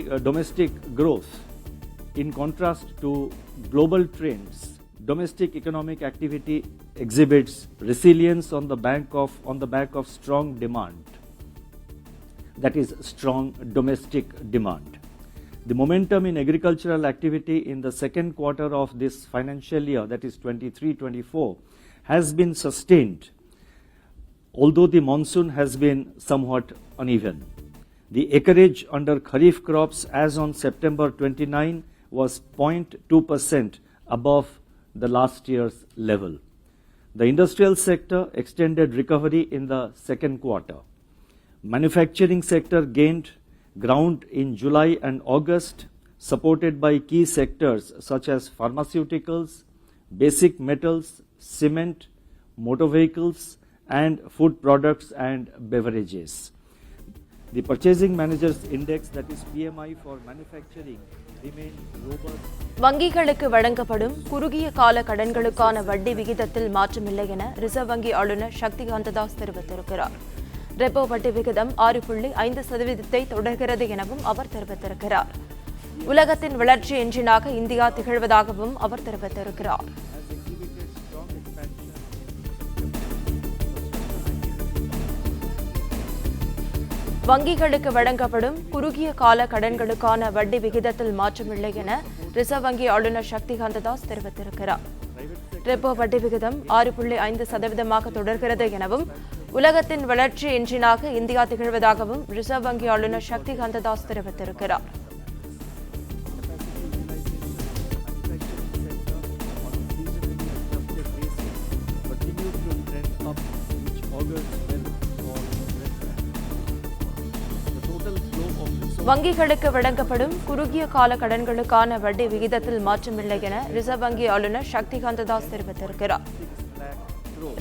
domestic growth. In contrast to global trends, domestic economic activity exhibits resilience on the back of strong demand. That is strong domestic demand. The momentum in agricultural activity in the second quarter of this financial year, that is 23-24, has been sustained, although the monsoon has been somewhat uneven. The acreage under Kharif crops as on September 29 was 0.2% above the last year's level. The industrial sector extended recovery in the second quarter. Manufacturing sector gained ground in July and August, supported by key sectors such as pharmaceuticals, basic metals, cement, motor vehicles, and food products and beverages. The Purchasing Managers Index, that is PMI for manufacturing, remained robust. வங்கிகளுக்கு வழங்கப்படும் குறுகிய கால கடன்களுக்கான வட்டி விகிதத்தில் மாற்றமில்லை என reserve வங்கி ஆளுநர் சக்திகாந்த தாஸ் தெரிவித்திருக்கிறார். ரெப்போ வட்டி விகிதம் 6.5% தொடர்கிறது எனவும் அவர் தெரிவித்திருக்கிறார். உலகத்தின் வளர்ச்சி என்ஜினாக இந்தியா திகழ்வதாகவும் அவர் தெரிவித்திருக்கிறார். வங்கிகளுக்கு வழங்கப்படும் குறுகிய கால கடன்களுக்கான வட்டி விகிதத்தில் மாற்றமில்லை என ரிசர்வ் வங்கி ஆளுநர் சக்திகாந்த தாஸ் தெரிவித்திருக்கிறார். ரெப்போ வட்டி விகிதம் 6.5% தொடர்கிறது எனவும் உலகத்தின் வளர்ச்சி என்ஜினாக இந்தியா திகழ்வதாகவும் ரிசர்வ் வங்கி ஆளுநர் சக்திகாந்த தாஸ் தெரிவித்திருக்கிறார். வங்கிகளுக்கு வழங்கப்படும் குறுகிய கால கடன்களுக்கான வட்டி விகிதத்தில் மாற்றமில்லை என ரிசர்வ் வங்கி ஆளுநர் சக்திகாந்த தாஸ் தெரிவித்திருக்கிறார்.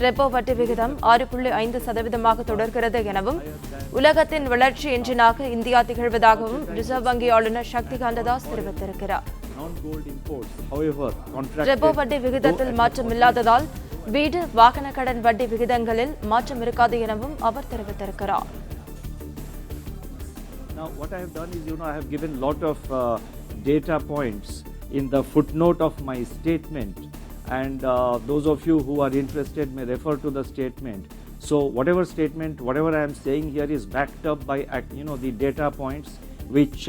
ரெப்போ வட்டி விகிதம் 6.5% தொடர்கிறது எனவும் உலகத்தின் வளர்ச்சி என்ஜினாக இந்தியா திகழ்வதாகவும் ரிசர்வ் வங்கி ஆளுநர் சக்திகாந்த தாஸ் தெரிவித்திருக்கிறார். ரெப்போ வட்டி விகிதத்தில் மாற்றமில்லாததால் வீடு வாகன கடன் வட்டி விகிதங்களில் மாற்றம் இருக்காது எனவும் அவர் தெரிவித்திருக்கிறார். Now, what I have done is, I have given a lot of data points in the footnote of my statement, and those of you who are interested may refer to the statement. So, whatever I am saying here is backed up by, the data points which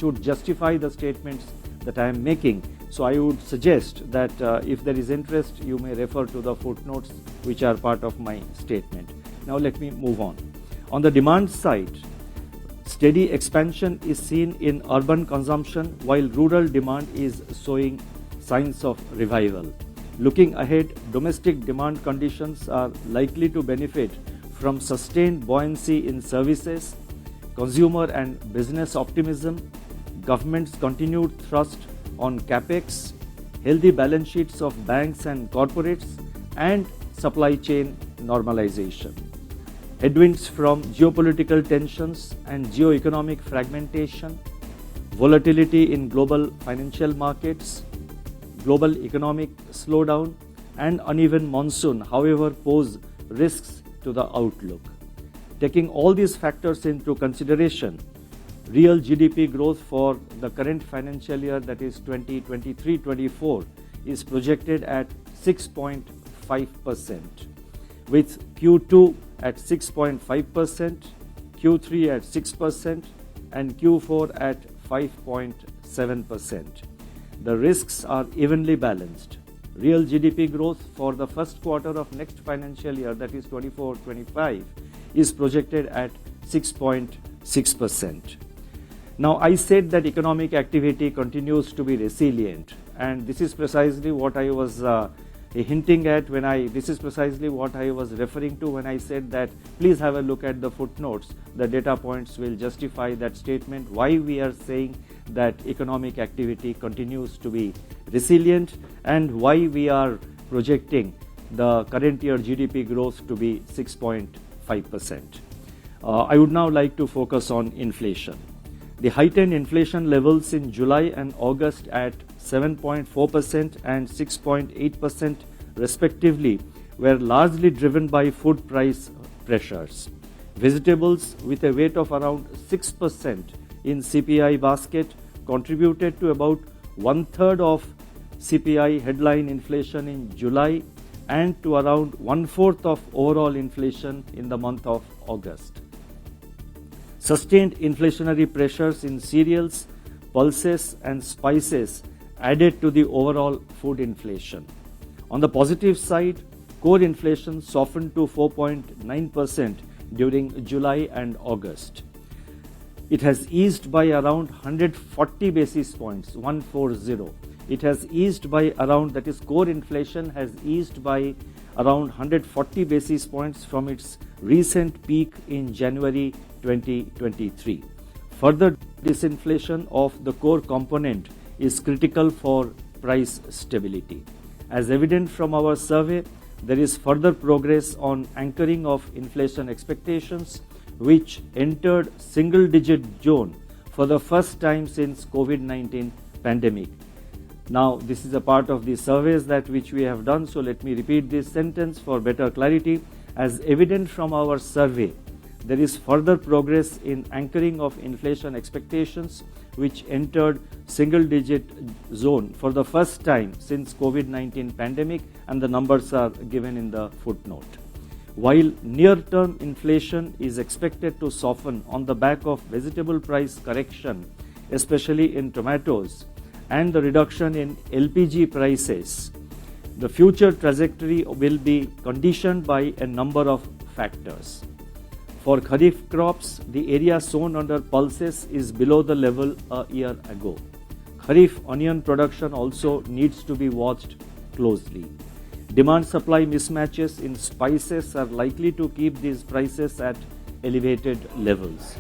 would justify the statements that I am making. So, I would suggest that if there is interest, you may refer to the footnotes which are part of my statement. Now, let me move on. On the demand side, steady expansion is seen in urban consumption while rural demand is showing signs of revival. Looking ahead, domestic demand conditions are likely to benefit from sustained buoyancy in services, consumer and business optimism, government's continued thrust on capex, healthy balance sheets of banks and corporates, and supply chain normalization. Headwinds from geopolitical tensions and geo-economic fragmentation, volatility in global financial markets, global economic slowdown, and uneven monsoon, however, pose risks to the outlook. Taking all these factors into consideration, real GDP growth for the current financial year, that is 2023-24, is projected at 6.5%, with Q2 at 6.5%, Q3 at 6%, and Q4 at 5.7%. The risks are evenly balanced. Real GDP growth for the first quarter of next financial year, that is 24-25, is projected at 6.6%. Now, I said that economic activity continues to be resilient, and this is precisely what I was hinting at this is precisely what I was referring to when I said that please have a look at the footnotes. The data points will justify that statement, why we are saying that economic activity continues to be resilient and why we are projecting the current year GDP growth to be 6.5%. I would now like to focus on inflation. The heightened inflation levels in July and August at 7.4% and 6.8% respectively were largely driven by food price pressures. Vegetables with a weight of around 6% in CPI basket contributed to about 1/3 of CPI headline inflation in July and to around 1/4 of overall inflation in the month of August. Sustained inflationary pressures in cereals, pulses and spices added to the overall food inflation. On the positive side, core inflation softened to 4.9% during July and August. It has eased by around 140 basis points, 140. It has eased by around, that is core inflation has eased by around 140 basis points from its recent peak in January 2023. Further disinflation of the core component is critical for price stability. As evident from our survey, there is further progress on anchoring of inflation expectations, which entered single-digit zone for the first time since COVID-19 pandemic. Now, this is a part of the surveys that which we have done, so let me repeat this sentence for better clarity. As evident from our survey, there is further progress in anchoring of inflation expectations, which entered single-digit zone for the first time since COVID-19 pandemic, and the numbers are given in the footnote. While near-term inflation is expected to soften on the back of vegetable price correction, especially in tomatoes, and the reduction in LPG prices, the future trajectory will be conditioned by a number of factors. For Kharif crops, the area sown under pulses is below the level a year ago. Kharif onion production also needs to be watched closely. Demand-supply mismatches in spices are likely to keep these prices at elevated levels.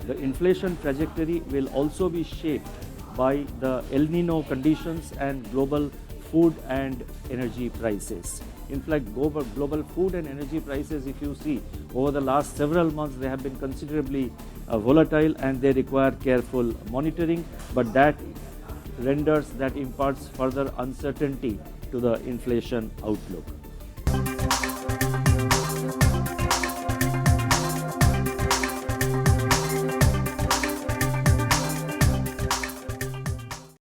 The inflation trajectory will also be shaped by the El Nino conditions and global food and energy prices. In fact, global food and energy prices, if you see, over the last several months, they have been considerably volatile and they require careful monitoring, but that imparts further uncertainty to the inflation outlook.